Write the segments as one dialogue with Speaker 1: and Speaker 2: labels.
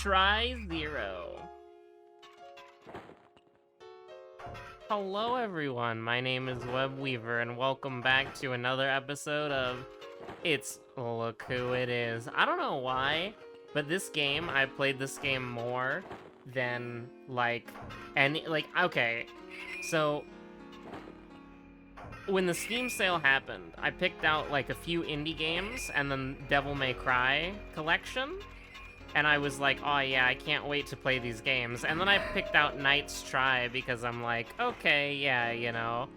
Speaker 1: Try 0. Hello everyone, my name is Webweaver, and welcome back to another episode of It's Look Who It Is. I don't know why, but this game, I played this game more than, okay, so when the Steam sale happened, I picked out, a few indie games, and then Devil May Cry collection, and I was like, oh yeah, I can't wait to play these games. And then I picked out Knight's Try because I'm like, okay, yeah, you know,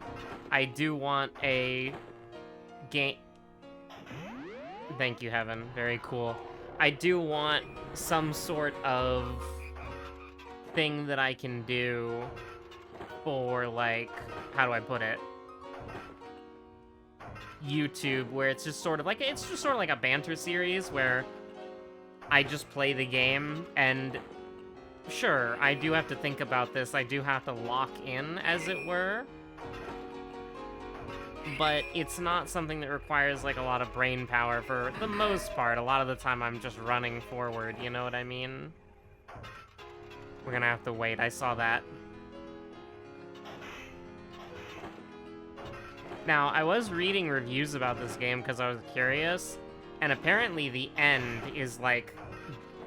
Speaker 1: I do want a game. Thank you, Heaven. Very cool. I do want some sort of thing that I can do for, how do I put it? YouTube, where it's just sort of like a banter series where I just play the game, and sure, I do have to think about this, I do have to lock in, as it were, but it's not something that requires, a lot of brain power for the most part. A lot of the time I'm just running forward, you know what I mean? We're gonna have to wait, I saw that. Now, I was reading reviews about this game because I was curious, and apparently the end is,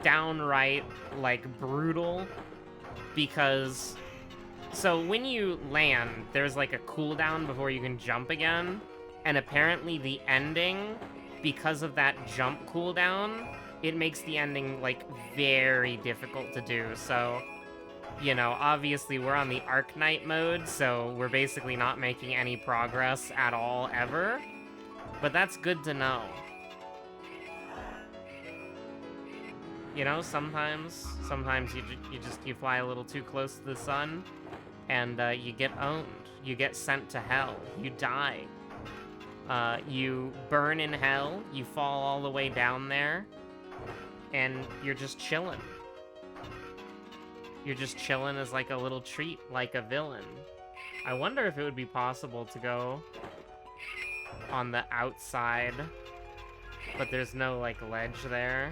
Speaker 1: downright, brutal, because... So, when you land, there's, a cooldown before you can jump again, and apparently the ending, because of that jump cooldown, it makes the ending, very difficult to do, so... You know, obviously we're on the Arknight mode, so we're basically not making any progress at all, ever. But that's good to know. You know, sometimes you fly a little too close to the sun, and you get owned. You get sent to hell. You die. You burn in hell, you fall all the way down there, and you're just chilling. You're just chilling as, a little treat, like a villain. I wonder if it would be possible to go on the outside, but there's no, ledge there.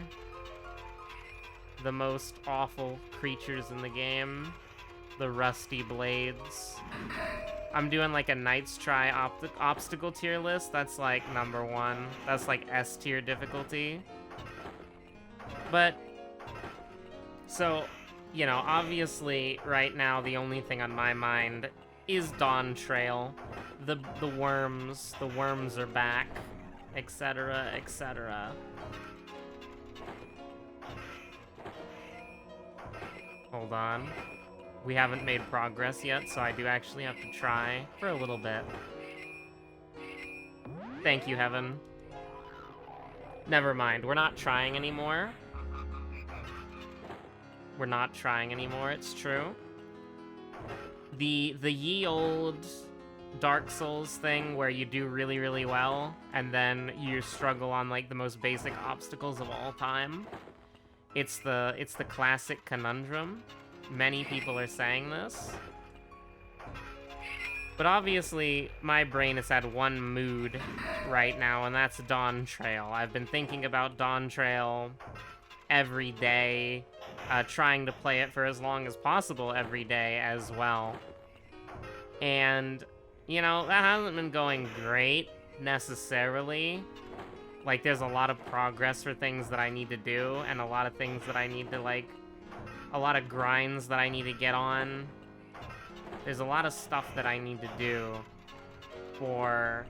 Speaker 1: The most awful creatures in the game. The rusty blades. I'm doing, a Knight's Try obstacle tier list. That's, number 1. That's, S tier difficulty. But, so... You know, obviously, right now, the only thing on my mind is Dawn Trail. The worms are back, etc., etc. Hold on. We haven't made progress yet, so I do actually have to try for a little bit. Thank you, Heaven. Never mind, we're not trying anymore. We're not trying anymore, it's true. The ye old Dark Souls thing where you do really, really well, and then you struggle on, the most basic obstacles of all time. It's the classic conundrum. Many people are saying this. But obviously, my brain has had one mood right now, and that's Dawn Trail. I've been thinking about Dawn Trail every day, trying to play it for as long as possible every day as well. And, you know, that hasn't been going great, necessarily. There's a lot of progress for things that I need to do, and a lot of things that I need to, a lot of grinds that I need to get on. There's a lot of stuff that I need to do for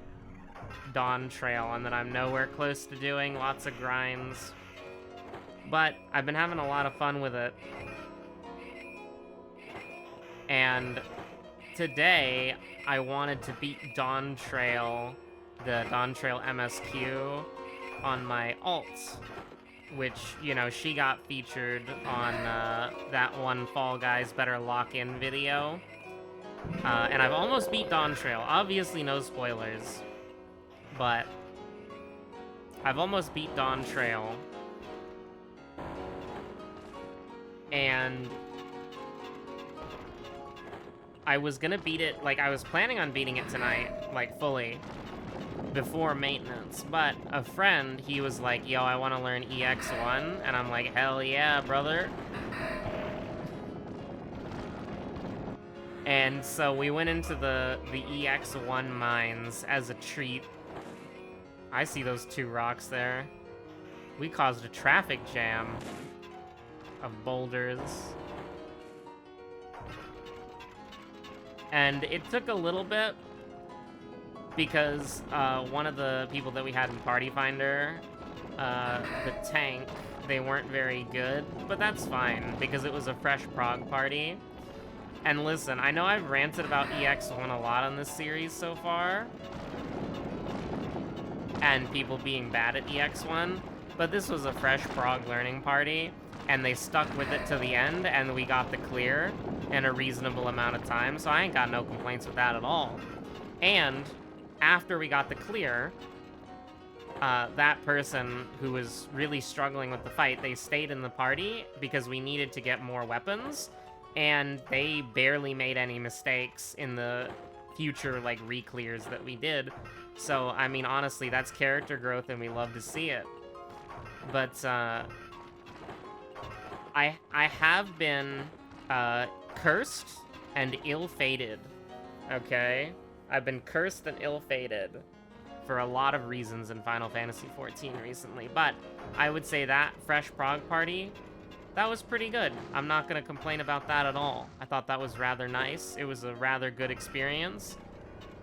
Speaker 1: Dawn Trail, and that I'm nowhere close to doing, lots of grinds. But I've been having a lot of fun with it. And today, I wanted to beat Dawn Trail, the Dawn Trail MSQ, on my alt, which, you know, she got featured on that one Fall Guys Better Lock In video. And I've almost beat Dawn Trail. Obviously no spoilers, but I've almost beat Dawn Trail. And I was gonna beat it, I was planning on beating it tonight, fully. before maintenance, but a friend, he was like, yo, I want to learn EX1, and I'm like, hell yeah, brother. And so we went into the EX1 mines as a treat. I see those 2 rocks there. We caused a traffic jam of boulders. And it took a little bit, because one of the people that we had in Party Finder, the tank, they weren't very good, but that's fine, because it was a fresh prog party. And listen, I know I've ranted about EX1 a lot on this series so far, and people being bad at EX1, but this was a fresh prog learning party, and they stuck with it to the end, and we got the clear in a reasonable amount of time, so I ain't got no complaints with that at all. And after we got the clear, that person who was really struggling with the fight, they stayed in the party because we needed to get more weapons, and they barely made any mistakes in the future, like, re-clears that we did. So, I mean, honestly, that's character growth, and we love to see it. But, I have been, cursed and ill-fated, okay? I've been cursed and ill-fated for a lot of reasons in Final Fantasy XIV recently, but I would say that fresh prog party, that was pretty good. I'm not gonna complain about that at all. I thought that was rather nice. It was a rather good experience.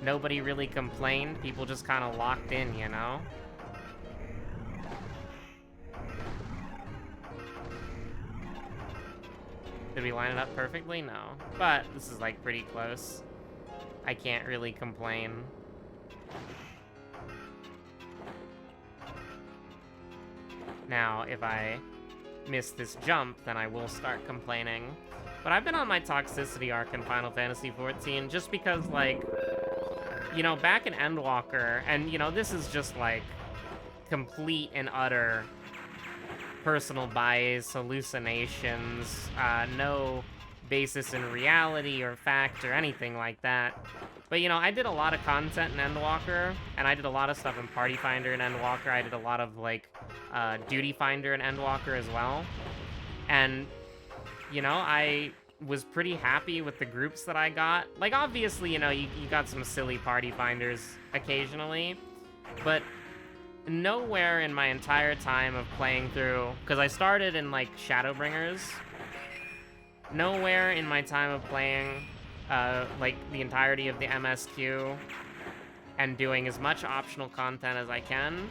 Speaker 1: Nobody really complained. People just kind of locked in, you know? Did we line it up perfectly? No. But this is, like, pretty close. I can't really complain. Now, if I miss this jump, then I will start complaining. But I've been on my toxicity arc in Final Fantasy XIV just because, like, you know, back in Endwalker, and, you know, this is just, like, complete and utter personal bias, hallucinations, no basis in reality or fact or anything like that. But, you know, I did a lot of content in Endwalker, and I did a lot of stuff in Party Finder in Endwalker. I did a lot of, like, Duty Finder in Endwalker as well. And, you know, I was pretty happy with the groups that I got. Like, obviously, you know, you got some silly Party Finders occasionally, but nowhere in my entire time of playing through, because I started in, like, Shadowbringers, nowhere in my time of playing, like, the entirety of the MSQ and doing as much optional content as I can,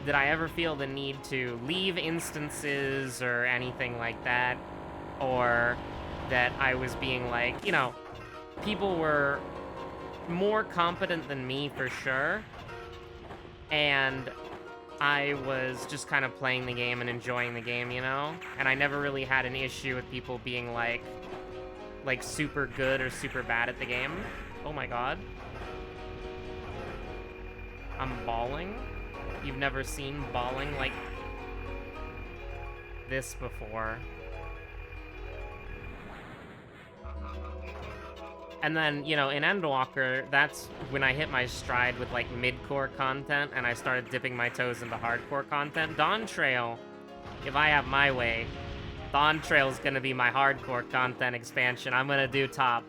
Speaker 1: did I ever feel the need to leave instances or anything like that, or that I was being like, you know, people were more competent than me for sure, and I was just kind of playing the game and enjoying the game, you know? And I never really had an issue with people being like super good or super bad at the game. Oh my god. I'm balling? You've never seen balling like this before. And then, you know, in Endwalker, that's when I hit my stride with, like, mid-core content, and I started dipping my toes into hardcore content. Dawn Trail, if I have my way, Dawn Trail's gonna be my hardcore content expansion. I'm gonna do top.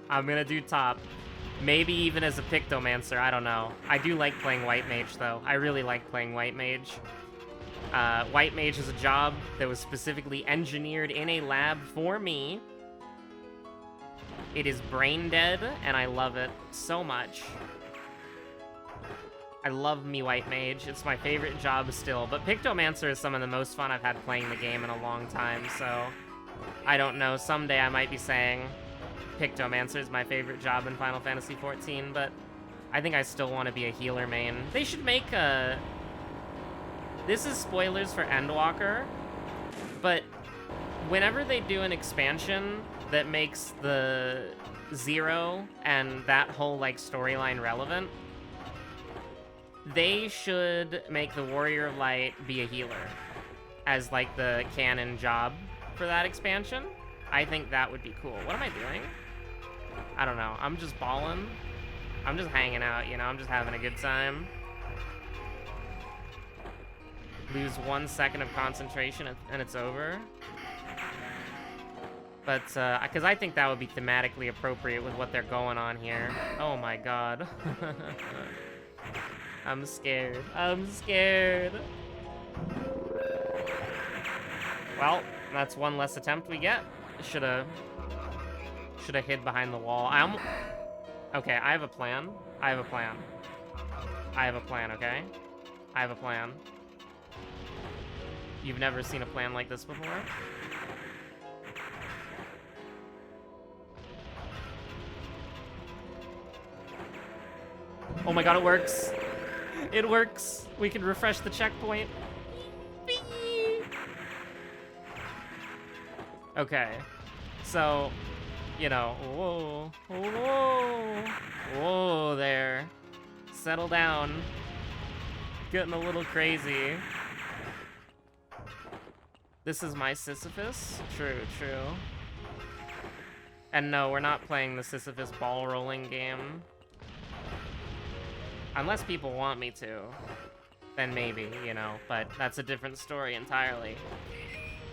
Speaker 1: Maybe even as a Pictomancer, I don't know. I do like playing White Mage, though. I really like playing White Mage. White Mage is a job that was specifically engineered in a lab for me. It is brain dead, and I love it so much. I love me White Mage. It's my favorite job still, but Pictomancer is some of the most fun I've had playing the game in a long time, so I don't know. Someday I might be saying Pictomancer is my favorite job in Final Fantasy XIV, but I think I still want to be a healer main. They should make a... This is spoilers for Endwalker, but whenever they do an expansion that makes the Zero and that whole, like, storyline relevant, they should make the Warrior of Light be a healer as, like, the canon job for that expansion. I think that would be cool. What am I doing? I don't know. I'm just balling. I'm just hanging out, you know? I'm just having a good time. Lose 1 second of concentration and it's over. But, because I think that would be thematically appropriate with what they're going on here. Oh my god. I'm scared. I'm scared. Well, that's one less attempt we get. Should've hid behind the wall. Okay, I have a plan. I have a plan. I have a plan, okay? I have a plan. You've never seen a plan like this before? Oh my god, it works. It works. We can refresh the checkpoint. Okay. So, you know, whoa there. Settle down. Getting a little crazy. This is my Sisyphus? True. And no, we're not playing the Sisyphus ball rolling game. Unless people want me to, then maybe, you know, but that's a different story entirely.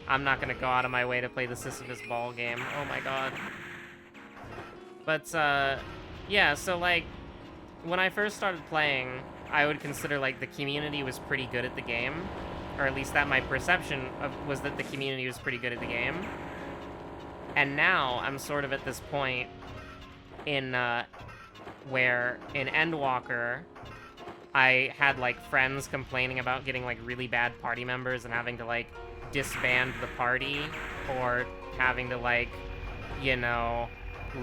Speaker 1: I'm not gonna go out of my way to play the Sisyphus ball game. Oh my god. But, yeah, so, like, when I first started playing, I would consider, like, the community was pretty good at the game. Or at least that my perception was that the community was pretty good at the game. And now, I'm sort of at this point in, where in Endwalker, I had, like, friends complaining about getting, like, really bad party members and having to, like, disband the party, or having to, like, you know,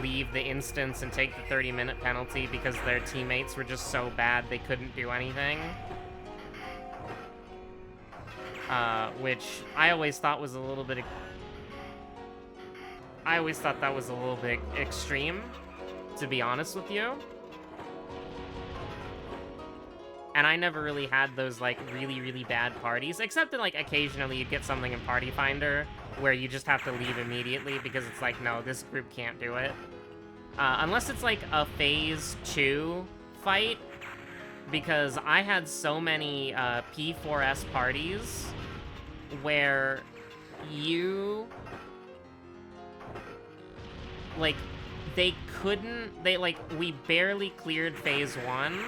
Speaker 1: leave the instance and take the 30-minute penalty because their teammates were just so bad they couldn't do anything. Which I always thought was a little bit... I always thought that was a little bit extreme, to be honest with you. And I never really had those, like, really, really bad parties, except that, like, occasionally you'd get something in Party Finder where you just have to leave immediately because it's like, no, this group can't do it. Unless it's, like, a Phase 2 fight, because I had so many P4S parties where you... like, we barely cleared Phase 1.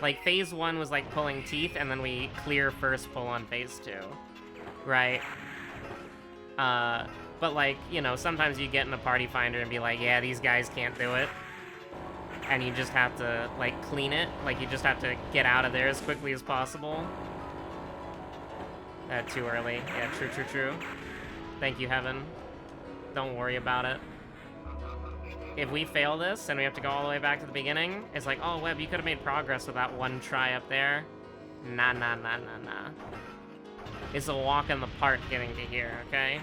Speaker 1: Like, Phase 1 was, like, pulling teeth, and then we clear first pull on Phase 2. Right? But, like, you know, sometimes you get in a Party Finder and be like, yeah, these guys can't do it. And you just have to, like, clean it. Like, you just have to get out of there as quickly as possible. Too early. Yeah, true. Thank you, Heaven. Don't worry about it. If we fail this and we have to go all the way back to the beginning, it's like, oh, Web, you could have made progress with that one try up there. Nah. It's a walk in the park getting to here, okay?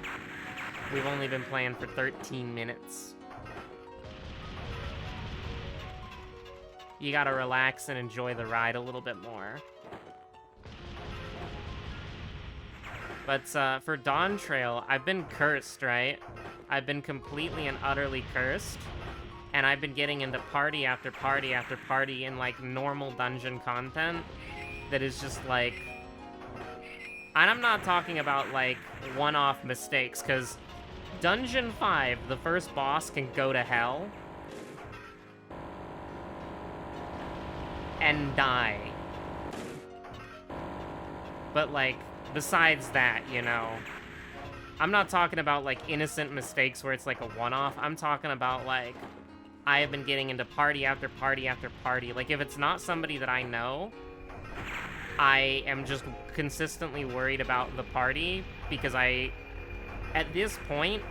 Speaker 1: We've only been playing for 13 minutes. You gotta relax and enjoy the ride a little bit more. But for Dawn Trail, I've been cursed, right? I've been completely and utterly cursed. And I've been getting into party after party after party in, like, normal dungeon content that is just, like... And I'm not talking about, like, one-off mistakes, because Dungeon 5, the first boss, can go to hell and die. But, like, besides that, you know... I'm not talking about, like, innocent mistakes where it's, like, a one-off. I'm talking about, like... I have been getting into party after party after party. Like, if it's not somebody that I know, I am just consistently worried about the party, because at this point,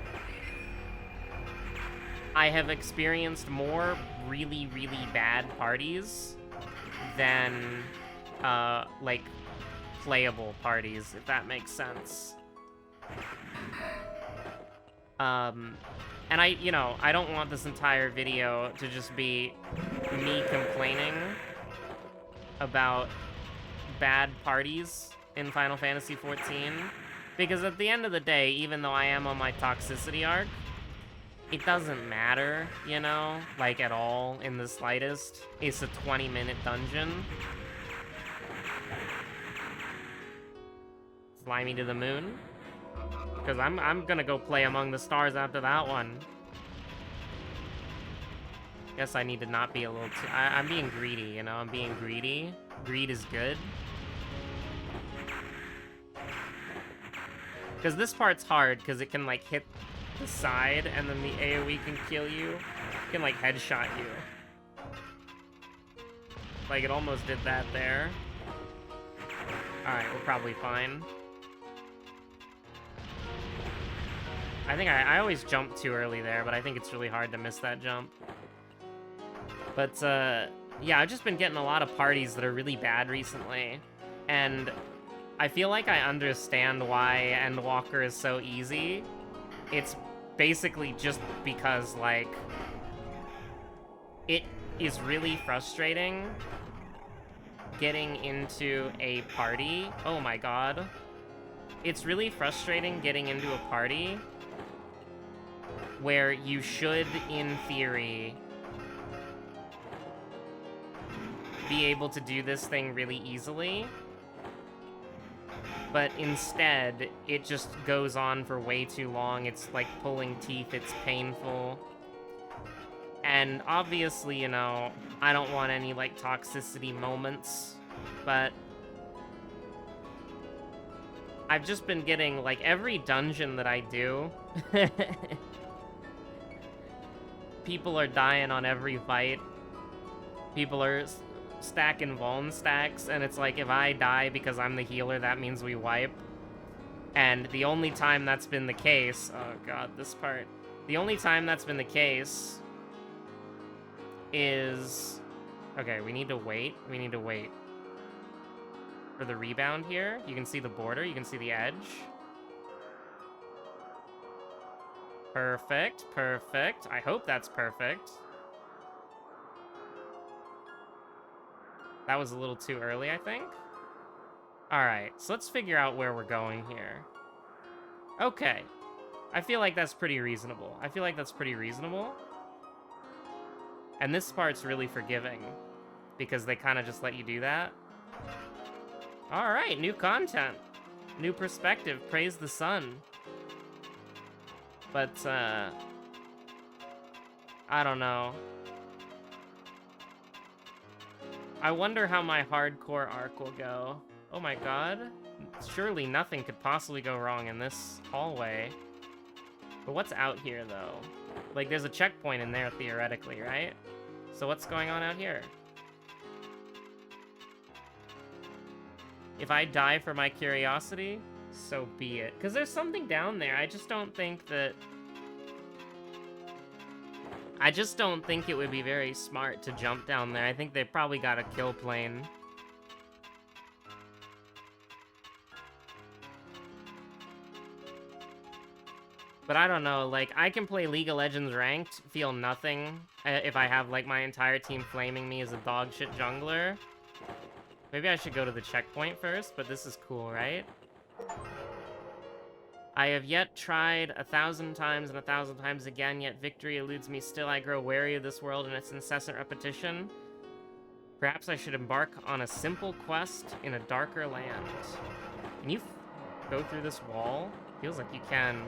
Speaker 1: I have experienced more really, really bad parties than, like, playable parties, if that makes sense. And I don't want this entire video to just be me complaining about bad parties in Final Fantasy XIV, because at the end of the day, even though I am on my toxicity arc, it doesn't matter, you know, like, at all in the slightest. It's a 20-minute dungeon. Fly me to the moon? Because I'm gonna go play Among the Stars after that one. Guess I need to not be a little too... I'm being greedy, you know? I'm being greedy. Greed is good. Because this part's hard, because it can, like, hit the side, and then the AoE can kill you. It can, like, headshot you. Like, it almost did that there. Alright, we're probably fine. I think I always jump too early there, but I think it's really hard to miss that jump. But, yeah, I've just been getting a lot of parties that are really bad recently. And I feel like I understand why Endwalker is so easy. It's basically just because, like, it is really frustrating getting into a party. Oh my god. It's really frustrating getting into a party where you should, in theory, be able to do this thing really easily. But instead, it just goes on for way too long. It's like pulling teeth, it's painful. And obviously, you know, I don't want any, like, toxicity moments, but I've just been getting, like, every dungeon that I do, people are dying on every fight. People are stacking Vuln stacks, and it's like, if I die because I'm the healer, that means we wipe. And the only time that's been the case... Oh god, this part. The only time that's been the case is... Okay, we need to wait. We need to wait for the rebound here. You can see the border. You can see the edge. Perfect. Perfect. I hope that's perfect. That was a little too early, I think. Alright, so let's figure out where we're going here. Okay. I feel like that's pretty reasonable. I feel like that's pretty reasonable. And this part's really forgiving, because they kind of just let you do that. Alright, new content. New perspective. Praise the sun. But, I don't know. I wonder how my hardcore arc will go. Oh my god. Surely nothing could possibly go wrong in this hallway. But what's out here, though? Like, there's a checkpoint in there, theoretically, right? So what's going on out here? If I die for my curiosity, so be it. Because there's something down there. I just don't think that... I just don't think it would be very smart to jump down there. I think they probably got a kill plane. But I don't know, like, I can play League of Legends ranked, feel nothing, if I have, like, my entire team flaming me as a dogshit jungler. Maybe I should go to the checkpoint first, but this is cool, right? I have yet tried 1,000 times and 1,000 times again, yet victory eludes me still. I grow wary of this world and its incessant repetition. Perhaps I should embark on a simple quest in a darker land. Can you go through this wall? Feels like you can.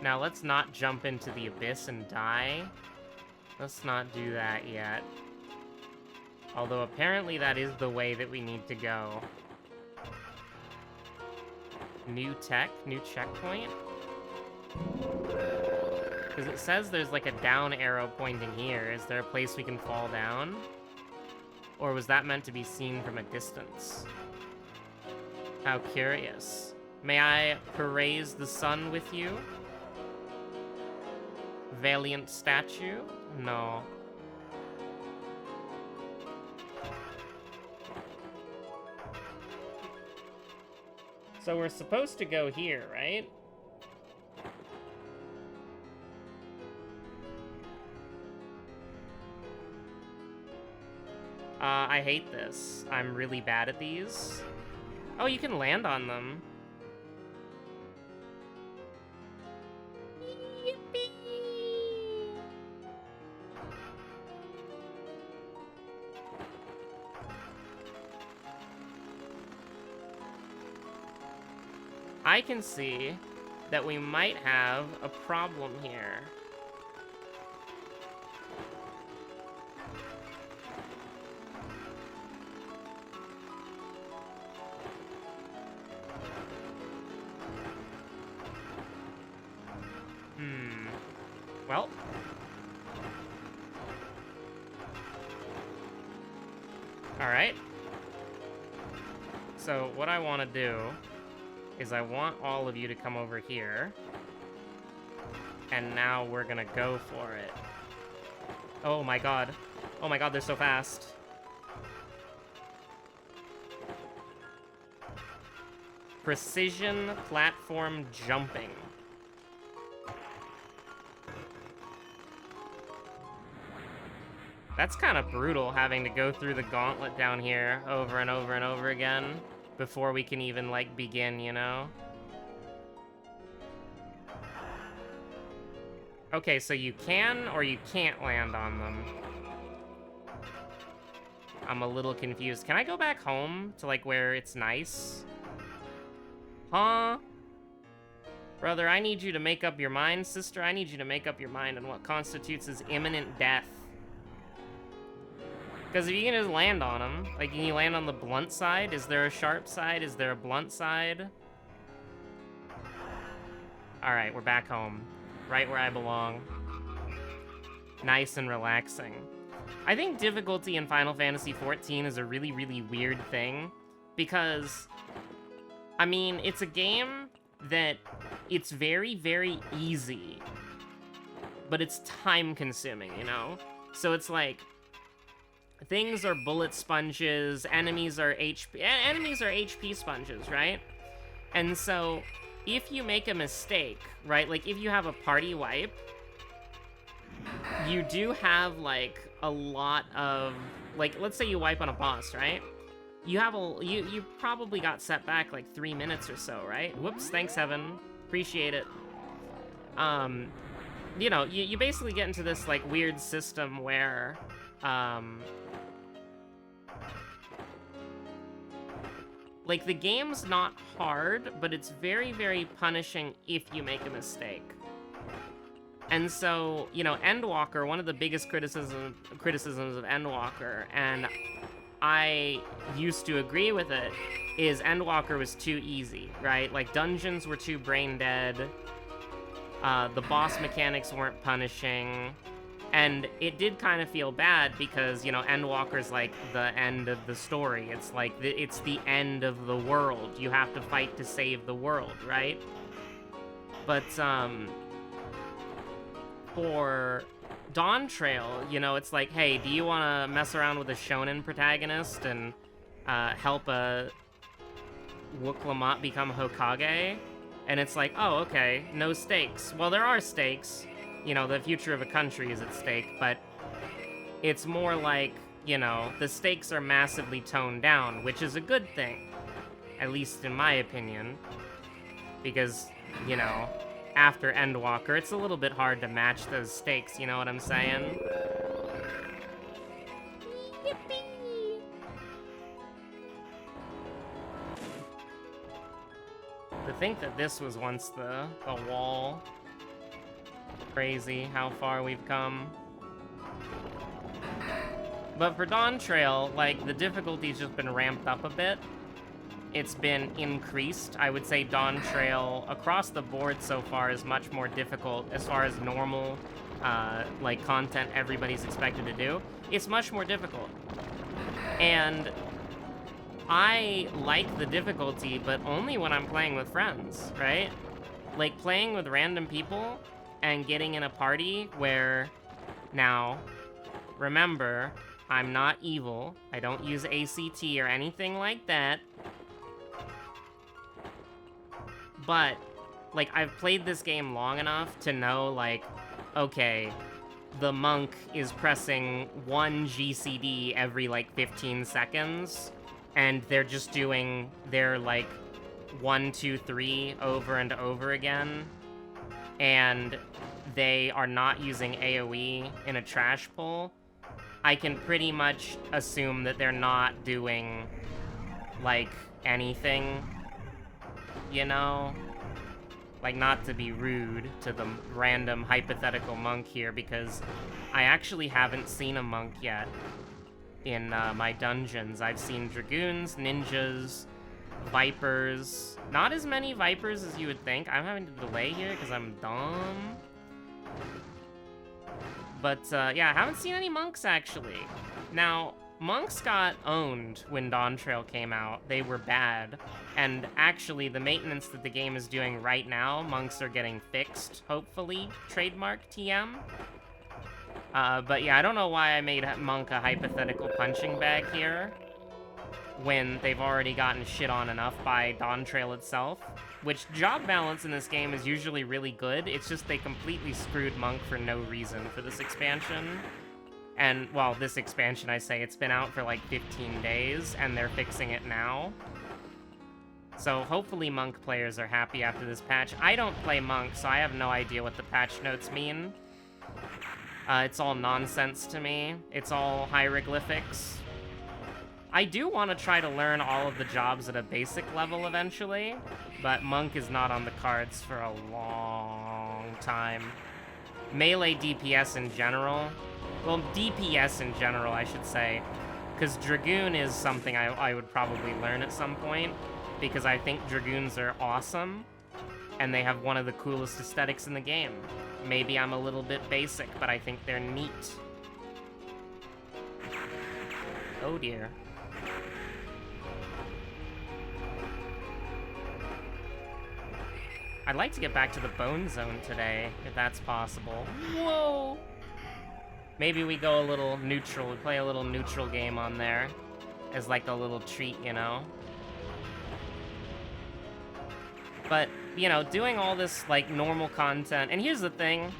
Speaker 1: Now, let's not jump into the abyss and die. Let's not do that yet. Although, apparently that is the way that we need to go. New tech, new checkpoint? Because it says there's like a down arrow pointing here. Is there a place we can fall down? Or was that meant to be seen from a distance? How curious. May I praise the sun with you? Valiant statue? No. So we're supposed to go here, right? I hate this. I'm really bad at these. Oh, you can land on them. I can see that we might have a problem here. Well. Alright. So, what I want to do is I want all of you to come over here. And now we're gonna go for it. Oh my god. Oh my god, they're so fast. Precision platform jumping. That's kind of brutal, having to go through the gauntlet down here over and over and over again before we can even, like, begin, you know? Okay, so you can or you can't land on them. I'm a little confused. Can I go back home to, like, where it's nice? Huh? Brother, I need you to make up your mind. Sister, I need you to make up your mind on what constitutes as imminent death. Because if you can just land on them, like, can you land on the blunt side? Is there a sharp side? Is there a blunt side? Alright, we're back home. Right where I belong. Nice and relaxing. I think difficulty in Final Fantasy XIV is a really, really weird thing. Because, I mean, it's a game that it's very, very easy. But it's time-consuming, you know? So it's like, things are bullet sponges, enemies are HP sponges, right? And so, if you make a mistake, right, like if you have a party wipe, you do have like a lot of, like, let's say you wipe on a boss, right? You probably got set back like 3 minutes or so, right? Whoops, thanks Heaven, appreciate it. You know, you basically get into this like weird system where, like, the game's not hard, but it's very, very punishing if you make a mistake. And so, you know, Endwalker, one of the biggest criticisms of Endwalker, and I used to agree with it, is Endwalker was too easy, right? Like, dungeons were too brain dead, the boss mechanics weren't punishing, and it did kind of feel bad because, you know, Endwalker's like the end of the story. It's like, it's the end of the world. You have to fight to save the world, right? But, for Dawn Trail, you know, it's like, hey, do you want to mess around with a shonen protagonist and help a Wuklamot become Hokage? And it's like, oh, okay, no stakes. Well, there are stakes. You know, the future of a country is at stake, but it's more like, you know, the stakes are massively toned down, which is a good thing, at least in my opinion, because, you know, after Endwalker, it's a little bit hard to match those stakes, you know what I'm saying? Yippee! To think that this was once the wall. Crazy how far we've come. But for Dawn Trail, like, the difficulty's just been ramped up a bit. It's been increased. I would say Dawn Trail across the board so far is much more difficult as far as normal, like, content everybody's expected to do. It's much more difficult. And I like the difficulty, but only when I'm playing with friends, right? Like, playing with random people and getting in a party where, now, remember, I'm not evil. I don't use ACT or anything like that. But, like, I've played this game long enough to know, like, okay, the monk is pressing 1 GCD every, like, 15 seconds, and they're just doing their, like, 1, 2, 3 over and over again, and they are not using AoE in a trash pull. I can pretty much assume that they're not doing, like, anything. you know? Like, not to be rude to the random hypothetical monk here, because I actually haven't seen a monk yet in my dungeons. I've seen dragoons, ninjas, vipers. Not as many vipers as you would think. I'm having to delay here because I'm dumb. But, yeah, I haven't seen any monks, actually. Now, monks got owned when Dawn Trail came out. They were bad. And actually, the maintenance that the game is doing right now, monks are getting fixed, hopefully. Trademark TM. But yeah, I don't know why I made monk a hypothetical punching bag here, when they've already gotten shit on enough by Dawn Trail itself. Which, job balance in this game is usually really good. It's just they completely screwed monk for no reason for this expansion. And, well, this expansion, I say, it's been out for like 15 days, and they're fixing it now. So hopefully monk players are happy after this patch. I don't play monk, so I have no idea what the patch notes mean. It's all nonsense to me. It's all hieroglyphics. I do want to try to learn all of the jobs at a basic level eventually, but monk is not on the cards for a long time. Melee DPS in general. Well, DPS in general, I should say. Because Dragoon is something I would probably learn at some point, because I think Dragoons are awesome, and they have one of the coolest aesthetics in the game. Maybe I'm a little bit basic, but I think they're neat. Oh dear. I'd like to get back to the Bone Zone today, if that's possible. Whoa! Maybe we go a little neutral. We play a little neutral game on there as like a little treat, you know? But, you know, doing all this, like, normal content... And here's the thing.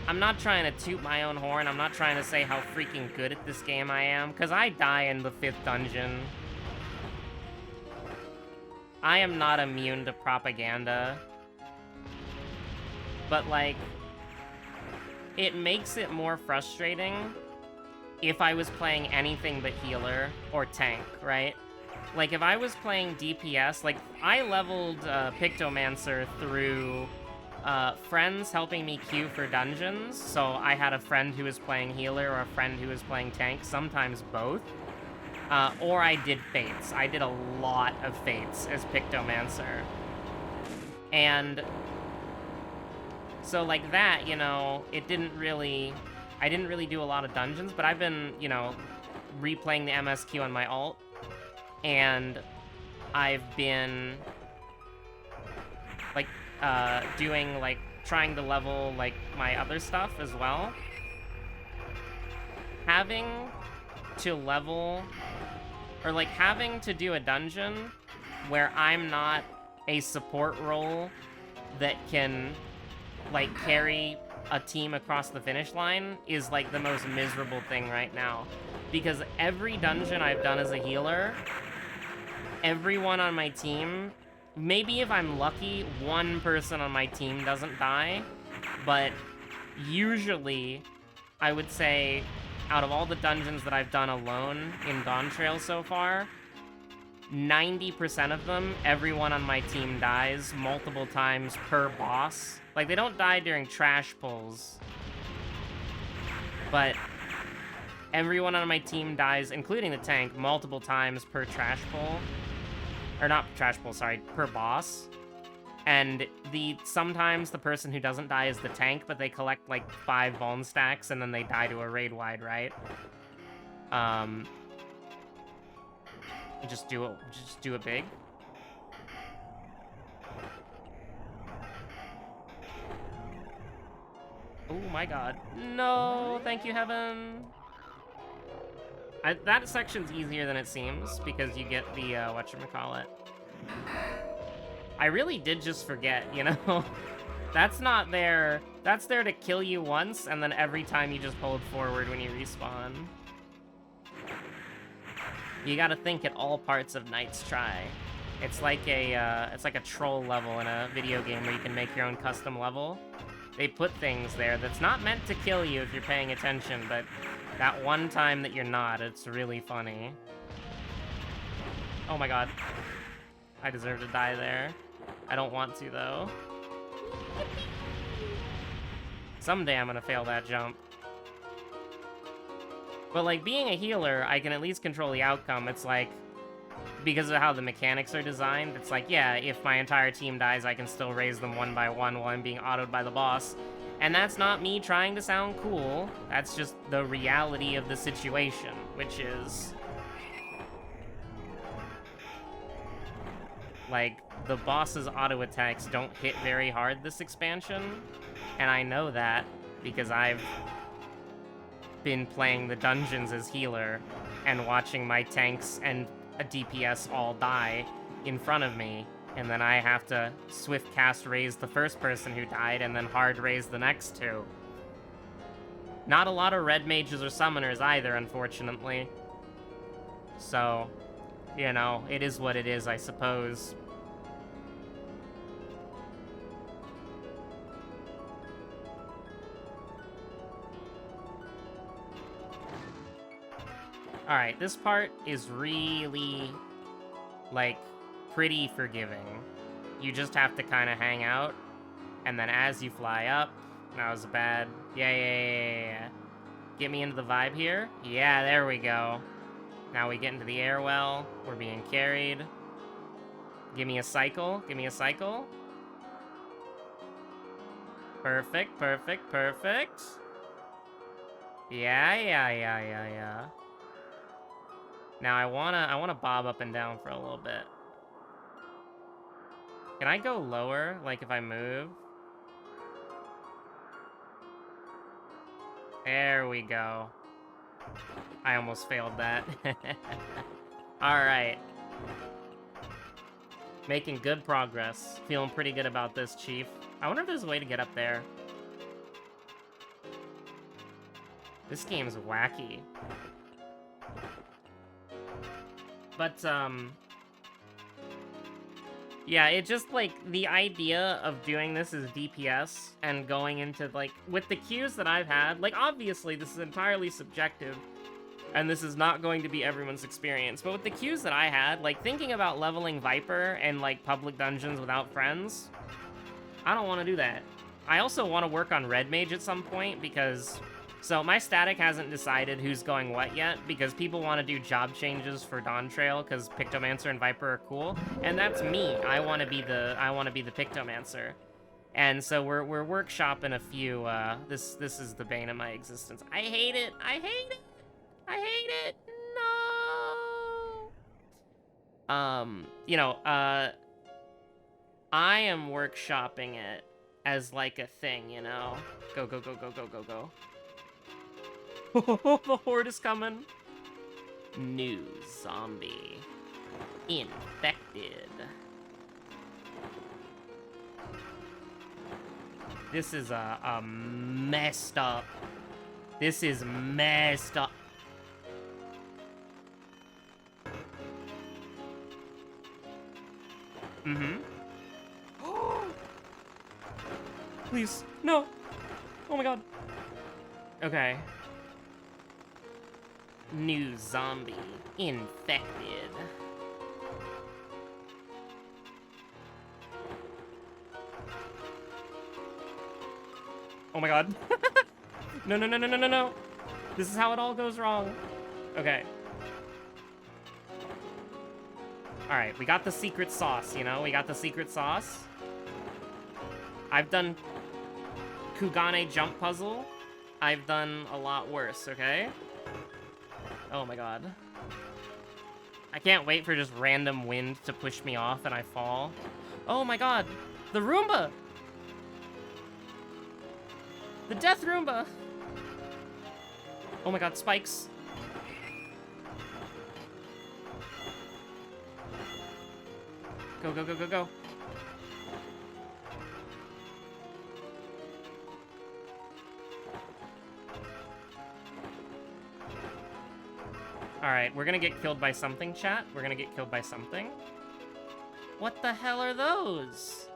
Speaker 1: I'm not trying to toot my own horn. I'm not trying to say how freaking good at this game I am, because I die in the 5th dungeon. I am not immune to propaganda. But, like... It makes it more frustrating if I was playing anything but healer or tank, right? Like, if I was playing DPS, like, I leveled Pictomancer through friends helping me queue for dungeons, so I had a friend who was playing healer or a friend who was playing tank, sometimes both. Or I did Fates. I did a lot of Fates as Pictomancer. And so, like, that, you know, I didn't really do a lot of dungeons, but I've been, you know, replaying the MSQ on my alt. And I've been, like, doing, like, trying to level, like, my other stuff as well. Having to level, or, like, having to do a dungeon where I'm not a support role that can, like, carry a team across the finish line is, like, the most miserable thing right now. Because every dungeon I've done as a healer... Everyone on my team, maybe if I'm lucky, one person on my team doesn't die, but usually, I would say, out of all the dungeons that I've done alone in Dawn Trail so far, 90% of them, everyone on my team dies multiple times per boss. Like, they don't die during trash pulls, but everyone on my team dies, including the tank, multiple times per trash pull. Or not trash pull, sorry, per boss. And sometimes the person who doesn't die is the tank, but they collect like 5 Vuln stacks and then they die to a raid wide, right? Just do it big. Oh my god. No, thank you, heaven. That section's easier than it seems, because you get the, whatchamacallit. I really did just forget, you know? That's not there. That's there to kill you once, and then every time you just hold forward when you respawn. You gotta think at all parts of Knight's Try. It's like a troll level in a video game where you can make your own custom level. They put things there that's not meant to kill you if you're paying attention, but that one time that you're not, it's really funny. Oh my god. I deserve to die there. I don't want to, though. Someday I'm gonna fail that jump. But, like, being a healer, I can at least control the outcome. It's like, because of how the mechanics are designed, it's like, yeah, if my entire team dies, I can still raise them one by one while I'm being autoed by the boss. And that's not me trying to sound cool. That's just the reality of the situation, which is... like, the boss's auto attacks don't hit very hard this expansion, and I know that because I've been playing the dungeons as healer and watching my tanks and a DPS all die in front of me, and then I have to swift cast raise the first person who died and then hard raise the next two. Not a lot of red mages or summoners either, unfortunately. So, you know, it is what it is, I suppose. Alright, this part is really, like, pretty forgiving. You just have to kind of hang out, and then as you fly up... That was bad. Yeah. Get me into the vibe here. Yeah, there we go. Now we get into the air well. We're being carried. Give me a cycle. Give me a cycle. Perfect. Yeah. Now I wanna bob up and down for a little bit. Can I go lower, like if I move? There we go. I almost failed that. Alright. Making good progress. Feeling pretty good about this, Chief. I wonder if there's a way to get up there. This game's wacky. But, yeah, it just, like, the idea of doing this as DPS and going into, like, with the queues that I've had, like, obviously this is entirely subjective, and this is not going to be everyone's experience, but with the queues that I had, like, thinking about leveling Viper and, like, public dungeons without friends, I don't want to do that. I also want to work on Red Mage at some point, because... So, my static hasn't decided who's going what yet, because people want to do job changes for Dawn Trail, because Pictomancer and Viper are cool, and that's me. I want to be the Pictomancer. And so we're workshopping a few, this is the bane of my existence. I hate it! No! You know, I am workshopping it as, like, a thing, you know? Go. The horde is coming. New zombie. Infected. This is a messed up. This is messed up. Please, no. Oh my god. Okay. New zombie. Infected. Oh my god. No. This is how it all goes wrong. Okay. Alright, we got the secret sauce, you know? We got the secret sauce. I've done Kugane jump puzzle. I've done a lot worse, okay? Oh my god. I can't wait for just random wind to push me off and I fall. Oh my god! The Roomba! The Death Roomba! Oh my god, spikes. Go. Alright, we're gonna get killed by something, chat. We're gonna get killed by something. What the hell are those?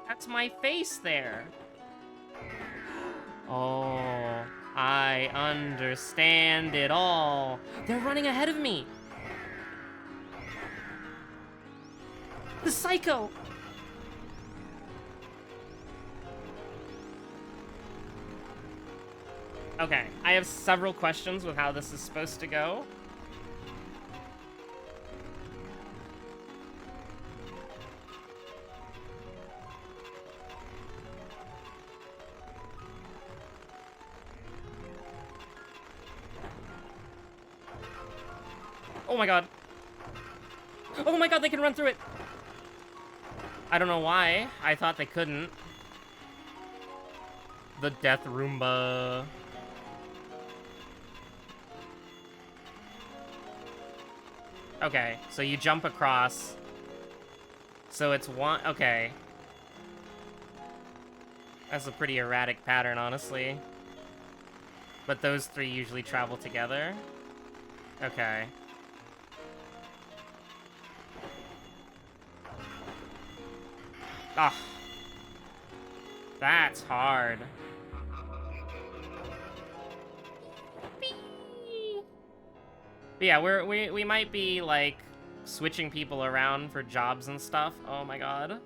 Speaker 1: That's my face there. Oh, I understand it all. They're running ahead of me. The psycho! Okay, I have several questions with how this is supposed to go. Oh my god. Oh my god, they can run through it! I don't know why. I thought they couldn't. The Death Roomba. Okay, so you jump across. So it's one... Okay. That's a pretty erratic pattern, honestly. But those three usually travel together. Okay. Ah. That's hard. But yeah, we might be, like, switching people around for jobs and stuff. Oh my god.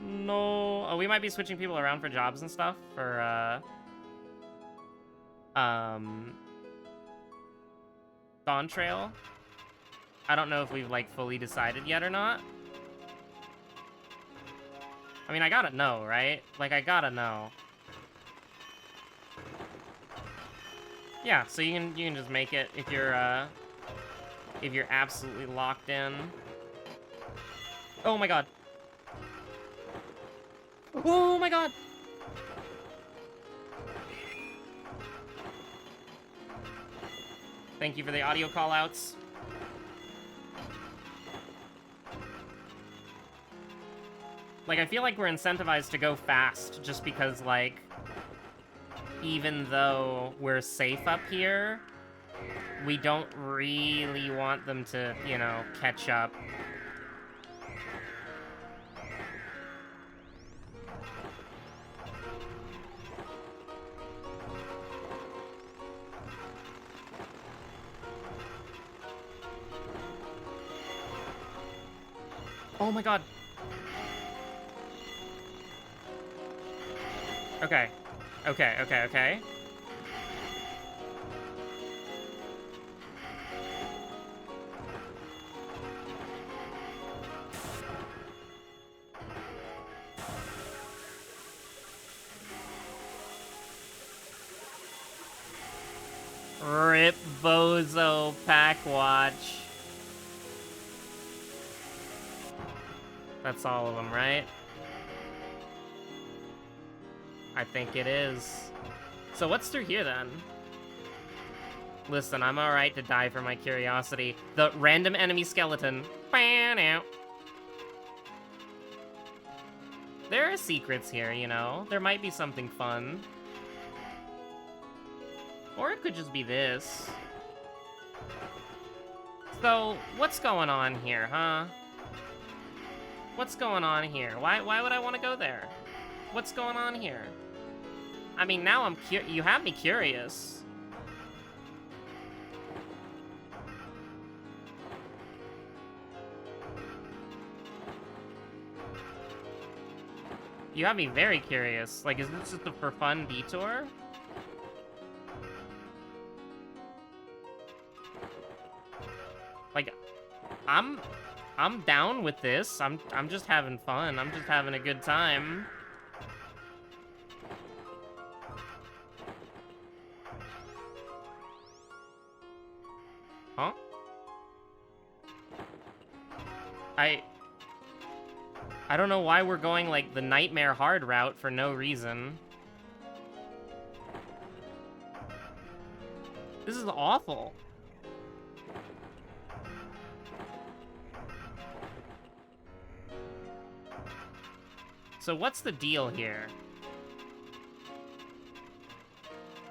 Speaker 1: No. Oh, we might be switching people around for jobs and stuff for, Dawn Trail. I don't know if we've, like, fully decided yet or not. I mean, I gotta know, right? Like, I gotta know. Yeah, so you can just make it if you're absolutely locked in. Oh my god. Oh my god. Thank you for the audio callouts. Like, I feel like we're incentivized to go fast just because, like, even though we're safe up here, we don't really want them to, you know, catch up. Oh my god. Okay. Okay, okay, okay. Rip Bozo Pack Watch. That's all of them, right? I think it is. So what's through here, then? Listen, I'm alright to die for my curiosity. The random enemy skeleton. There are secrets here, you know? There might be something fun. Or it could just be this. So, what's going on here, huh? What's going on here? Why would I want to go there? What's going on here? I mean, now you have me curious. You have me very curious. Like, is this just a for fun detour? Like, I'm down with this. I'm just having fun. I'm just having a good time. Huh? I don't know why we're going, like, the nightmare hard route for no reason. This is awful. So what's the deal here?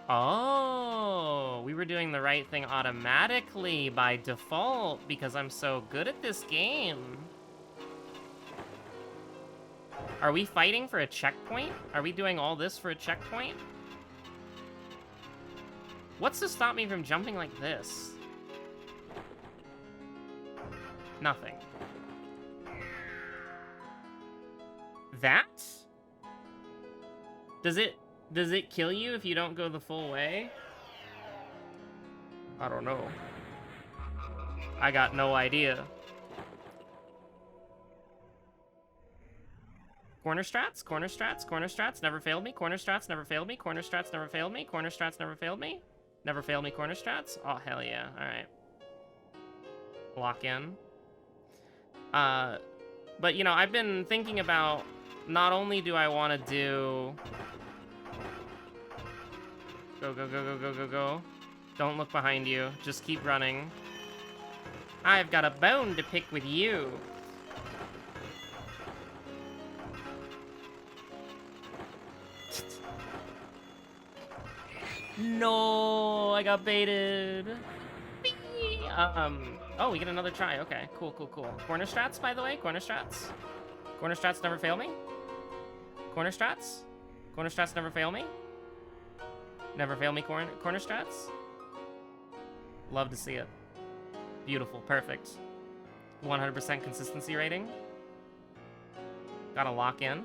Speaker 1: Oh, we were doing the right thing automatically by default because I'm so good at this game. Are we fighting for a checkpoint? Are we doing all this for a checkpoint? What's to stop me from jumping like this? Nothing. That? Does it kill you if you don't go the full way? I don't know. I got no idea. Corner strats, corner strats, corner strats, never failed me. Corner strats, never failed me. Corner strats, never failed me. Corner strats, never failed me. Never failed me, corner strats. Oh, hell yeah. Alright. Lock in. But, you know, I've been thinking about, not only do I want to do... Go, go, go, go, go, go, go. Don't look behind you. Just keep running. I've got a bone to pick with you. No, I got baited. Oh, we get another try. Okay, cool, cool, cool. Corner strats, by the way. Corner strats. Corner strats never fail me. Corner strats. Corner strats never fail me. Never fail me, corner strats. Love to see it. Beautiful, perfect. 100% consistency rating. Gotta lock in.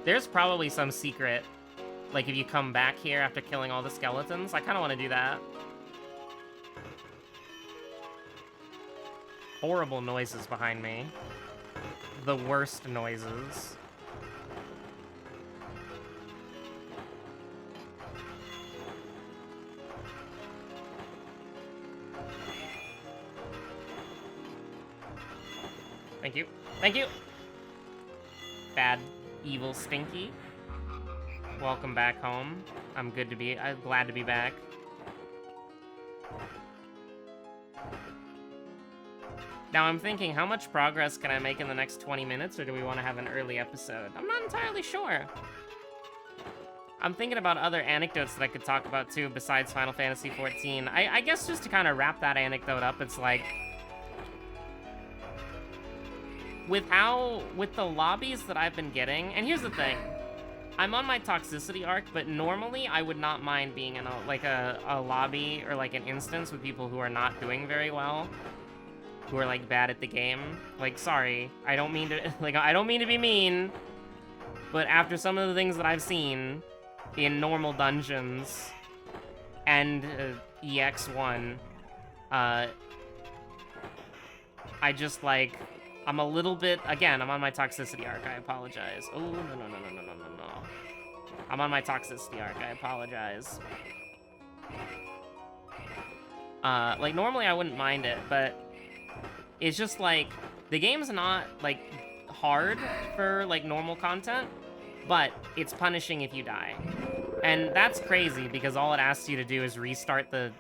Speaker 1: There's probably some secret, like if you come back here after killing all the skeletons. I kind of want to do that. Horrible noises behind me. The worst noises. Thank you. Thank you! Bad, evil, stinky. Welcome back home. I'm glad to be back. Now I'm thinking, how much progress can I make in the next 20 minutes, or do we want to have an early episode? I'm not entirely sure. I'm thinking about other anecdotes that I could talk about too, besides Final Fantasy XIV. I guess just to kind of wrap that anecdote up, it's like... With the lobbies that I've been getting, and here's the thing. I'm on my toxicity arc, but normally I would not mind being in a lobby or like an instance with people who are not doing very well. Who are like bad at the game. Like, sorry, I don't mean to I don't mean to be mean, but after some of the things that I've seen in normal dungeons and EX1, I just like, I'm a little bit, again, I'm on my toxicity arc, I apologize. Oh, no. I'm on my toxicity arc, I apologize. Like, normally I wouldn't mind it, but it's just like, the game's not, like, hard for, like, normal content, but it's punishing if you die. And that's crazy, because all it asks you to do is restart the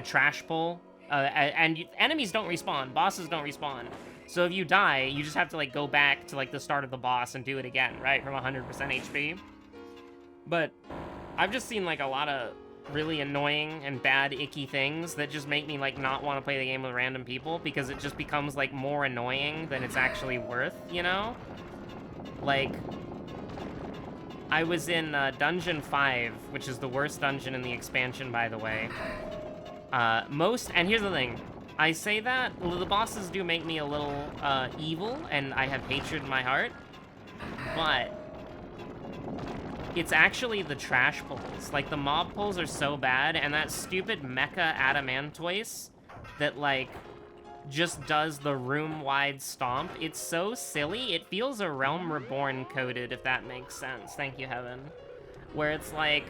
Speaker 1: trash pull. And enemies don't respawn, bosses don't respawn. So if you die, you just have to, like, go back to, like, the start of the boss and do it again, right? From 100% HP. But I've just seen, like, a lot of really annoying and bad, icky things that just make me, like, not want to play the game with random people, because it just becomes, like, more annoying than it's actually worth, you know? Like, I was in Dungeon 5, which is the worst dungeon in the expansion, by the way. And here's the thing, I say that, the bosses do make me a little, evil, and I have hatred in my heart, but it's actually the trash pulls. Like, the mob pulls are so bad, and that stupid mecha adamantoise that, like, just does the room-wide stomp, it's so silly, it feels a Realm Reborn coded, if that makes sense. Thank you, Heaven. Where it's like,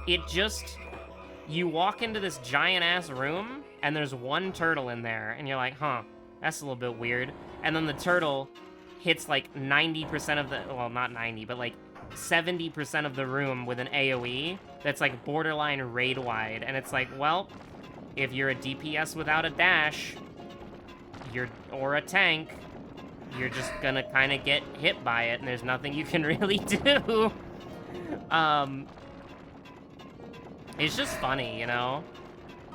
Speaker 1: it just... You walk into this giant-ass room, and there's one turtle in there, and you're like, huh, that's a little bit weird. And then the turtle hits, like, 90% of the... Well, not 90, but, like, 70% of the room with an AoE that's, like, borderline raid-wide. And it's like, well, if you're a DPS without a dash, or a tank, you're just gonna kind of get hit by it, and there's nothing you can really do. It's just funny, you know?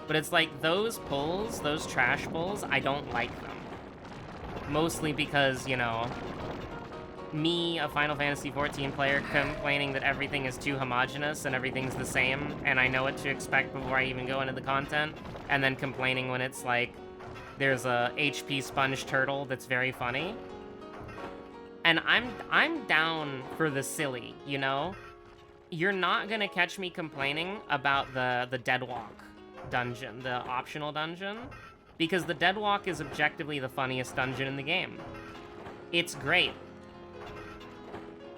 Speaker 1: But it's like, those pulls, those trash pulls, I don't like them. Mostly because, you know, me, a Final Fantasy XIV player, complaining that everything is too homogenous and everything's the same, and I know what to expect before I even go into the content, and then complaining when it's like, there's a HP sponge turtle that's very funny. And I'm down for the silly, you know? You're not gonna catch me complaining about the Deadwalk dungeon, the optional dungeon, because the Deadwalk is objectively the funniest dungeon in the game. It's great.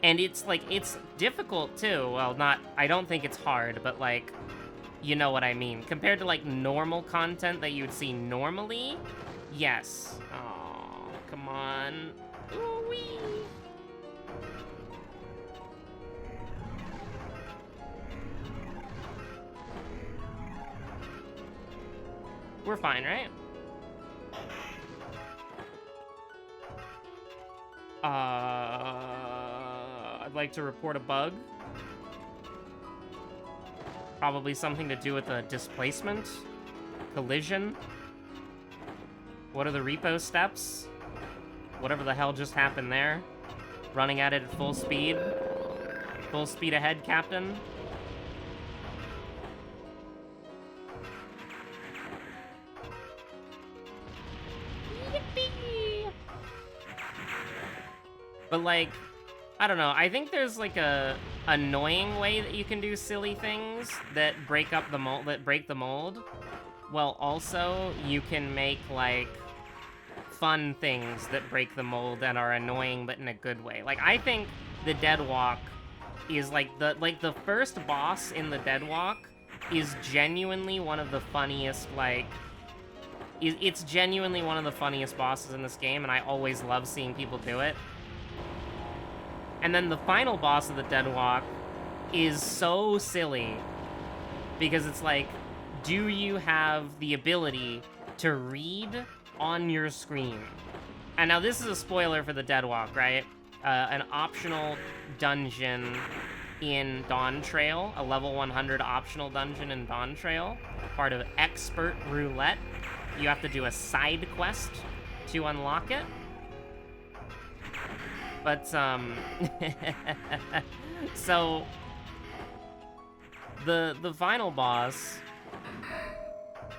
Speaker 1: And it's, like, it's difficult, too. Well, not, I don't think it's hard, but, like, you know what I mean. Compared to, like, normal content that you would see normally, yes. Oh, come on. Ooh-wee. We're fine, right? I'd like to report a bug. Probably something to do with the displacement, collision. What are the repo steps? Whatever the hell just happened there. Running at it at full speed. Full speed ahead, Captain. Yippee! But, like, I don't know. I think there's, like, a annoying way that you can do silly things that break up the mold, that break the mold. Well, also, you can make, like, fun things that break the mold and are annoying, but in a good way. Like, I think the Deadwalk is, like, the first boss in the Deadwalk is genuinely one of the funniest, like, it's genuinely one of the funniest bosses in this game, and I always love seeing people do it. And then the final boss of the Deadwalk is so silly, because it's like, do you have the ability to read on your screen? And now this is a spoiler for the Deadwalk, right? An optional dungeon in Dawn Trail, a level 100 optional dungeon in Dawn Trail, part of Expert Roulette. You have to do a side quest to unlock it. But, so, the final boss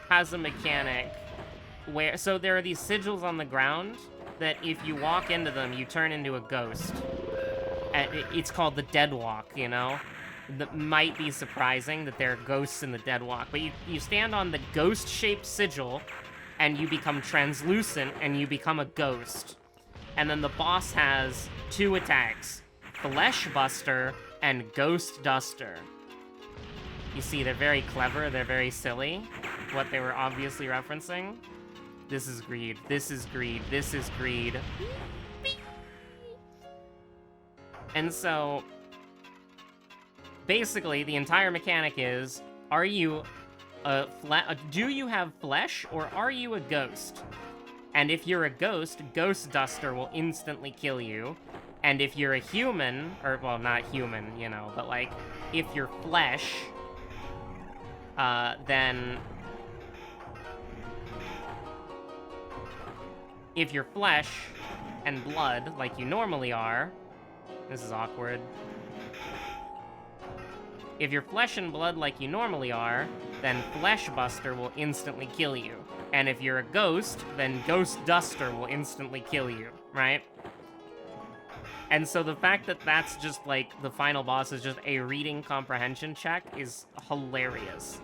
Speaker 1: has a mechanic where, so there are these sigils on the ground that if you walk into them, you turn into a ghost. And it's called the Deadwalk, you know? That might be surprising that there are ghosts in the Deadwalk, but you stand on the ghost-shaped sigil, and you become translucent, and you become a ghost. And then the boss has 2 attacks, Flesh Buster and Ghost Duster. You see, they're very clever, they're very silly, what they were obviously referencing. This is greed, this is greed, this is greed. And so, basically, the entire mechanic is, are you do you have flesh, or are you a ghost? And if you're a ghost, Ghost Duster will instantly kill you. And if you're a human, or, well, not human, you know, but, like, if you're flesh, then... If you're flesh and blood, like you normally are... This is awkward. If you're flesh and blood like you normally are, then Flesh Buster will instantly kill you. And if you're a ghost, then Ghost Duster will instantly kill you, right? And so the fact that that's just, like, the final boss is just a reading comprehension check is hilarious.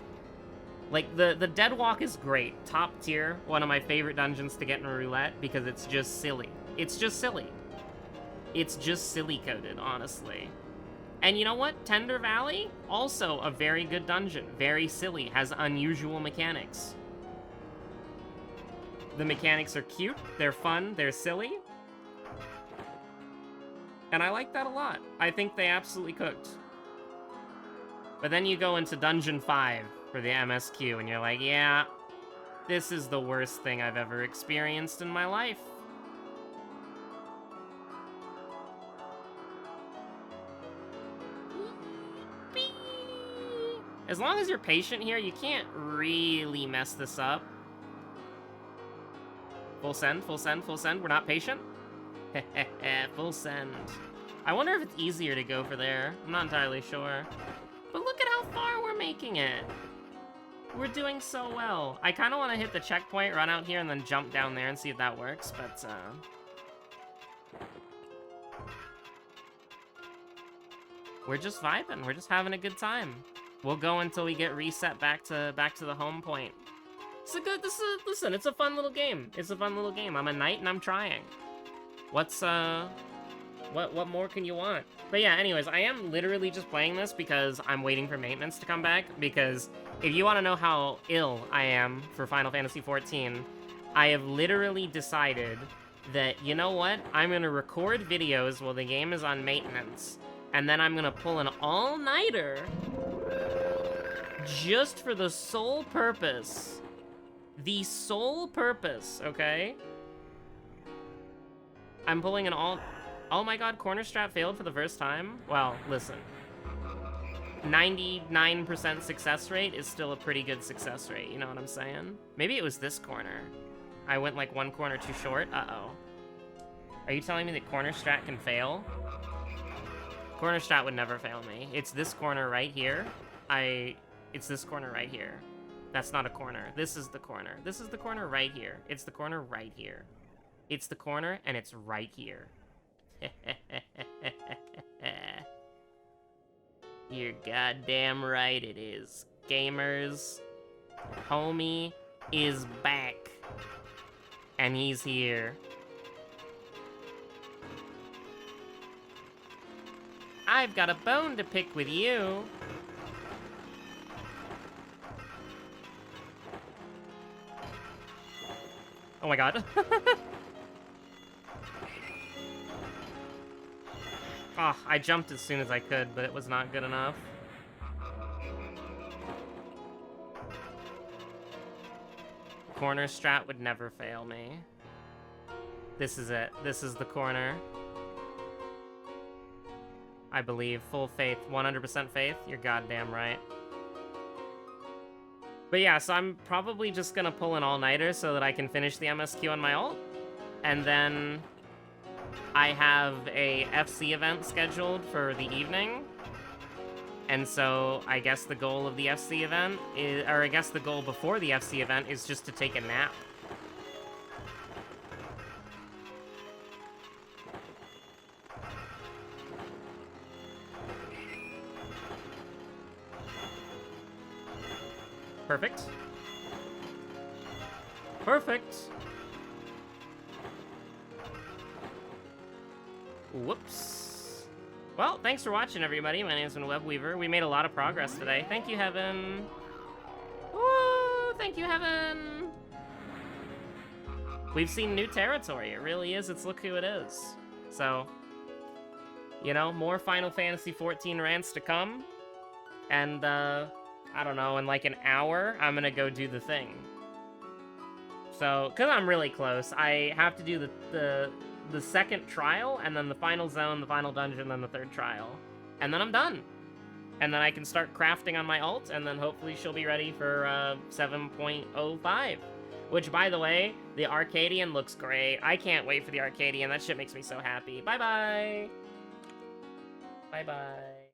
Speaker 1: Like, the Deadwalk is great. Top tier, one of my favorite dungeons to get in Roulette, because it's just silly. It's just silly. It's just silly-coded, honestly. And you know what? Tender Valley? Also a very good dungeon. Very silly. Has unusual mechanics. The mechanics are cute, they're fun, they're silly. And I like that a lot. I think they absolutely cooked. But then you go into Dungeon 5 for the MSQ, and you're like, yeah, this is the worst thing I've ever experienced in my life. As long as you're patient here, you can't really mess this up. Full send, full send, full send. We're not patient? Full send. I wonder if it's easier to go for there. I'm not entirely sure. But look at how far we're making it. We're doing so well. I kind of want to hit the checkpoint, run out here, and then jump down there and see if that works, but, we're just vibing. We're just having a good time. We'll go until we get reset back to the home point. Listen, it's a fun little game. It's a fun little game. I'm a knight and I'm trying. What more can you want? But yeah, anyways, I am literally just playing this because I'm waiting for maintenance to come back, because if you want to know how ill I am for Final Fantasy XIV, I have literally decided that, you know what? I'm going to record videos while the game is on maintenance, and then I'm going to pull an all-nighter just for the sole purpose, okay? I'm pulling an all... Oh my god, corner strat failed for the first time? Well, listen. 99% success rate is still a pretty good success rate, you know what I'm saying? Maybe it was this corner. I went like one corner too short? Uh-oh. Are you telling me that corner strat can fail? Corner strat would never fail me. It's this corner right here. It's this corner right here. That's not a corner. This is the corner. This is the corner right here. It's the corner right here. It's the corner, and it's right here. You're goddamn right it is. Gamers, homie is back. And he's here. I've got a bone to pick with you. Oh my god. Oh, I jumped as soon as I could, but it was not good enough. Corner strat would never fail me. This is it. This is the corner. I believe. Full faith. 100% faith. You're goddamn right. But yeah, so I'm probably just gonna pull an all-nighter so that I can finish the MSQ on my ult. And then I have a FC event scheduled for the evening. And so I guess the goal of the FC event is, or I guess the goal before the FC event is just to take a nap. Perfect. Perfect. Whoops. Well, thanks for watching, everybody. My name's been Webweaver. We made a lot of progress today. Thank you, Heaven. Woo! Thank you, Heaven. We've seen new territory. It really is. It's look who it is. So, you know, more Final Fantasy XIV rants to come. And, I don't know, in like an hour, I'm gonna go do the thing. So, because I'm really close, I have to do the second trial, and then the final zone, the final dungeon, then the third trial. And then I'm done. And then I can start crafting on my ult, and then hopefully she'll be ready for 7.05. Which, by the way, the Arcadian looks great. I can't wait for the Arcadian. That shit makes me so happy. Bye-bye! Bye-bye.